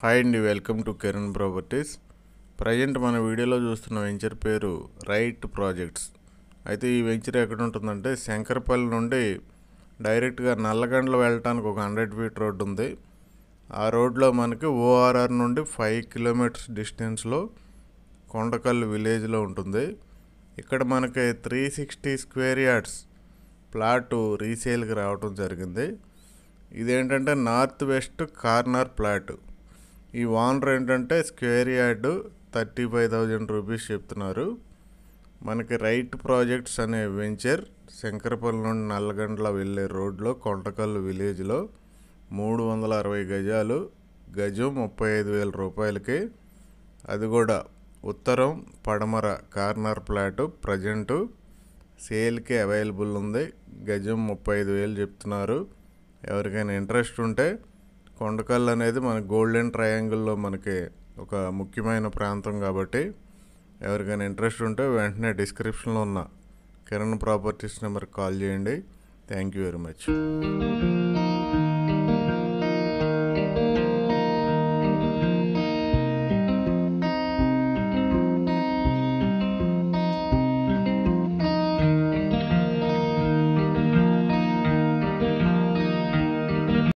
Hi అండి, welcome to Kiran properties. Present మన వీడియోలో చూస్తున్న వెంచర్ పేరు రైట్ ప్రాజెక్ట్స్. అయితే ఈ వెంచర్ ఎక్కడ ఉంటుందంటే శంకరపల్లి నుండి డైరెక్ట్గా నల్లగండ్ల వెళ్ళటానికి ఒక 100 ఫీట్ రోడ్డు ఉంది. ఆ రోడ్లో మనకి ఓఆర్ఆర్ నుండి 5 కిలోమీటర్స్ డిస్టెన్స్లో కొండకల్లు విలేజ్లో ఉంటుంది. ఇక్కడ మనకి 360 స్క్వేర్ యార్డ్స్ ప్లాటు రీసేల్కి రావడం జరిగింది. ఇదేంటంటే నార్త్ వెస్ట్ కార్నర్ ప్లాటు. ఈ ఓనర్ ఏంటంటే స్క్వేర్ యార్డు 35,000 రూపీస్ చెప్తున్నారు. మనకి రైట్ ప్రాజెక్ట్స్ అనే వెంచర్ శంకరపల్లి నుండి నల్లగండ్ల వెళ్ళే రోడ్లో కొండకల్లు విలేజ్లో 360 గజాలు, గజం 35,000 రూపాయలకి. అది కూడా ఉత్తరం పడమర కార్నర్ ప్లాటు ప్రజెంటు సేల్కి అవైలబుల్ ఉంది. గజం 35,000 చెప్తున్నారు. ఎవరికైనా ఇంట్రెస్ట్ ఉంటే కొండకల్లు అనేది మన గోల్డెన్ ట్రయాంగిల్లో మనకి ఒక ముఖ్యమైన ప్రాంతం కాబట్టి ఎవరికైనా ఇంట్రెస్ట్ ఉంటే వెంటనే డిస్క్రిప్షన్లో ఉన్న కిరణ్ ప్రాపర్టీస్ నెంబర్కి కాల్ చేయండి. Thank you very much.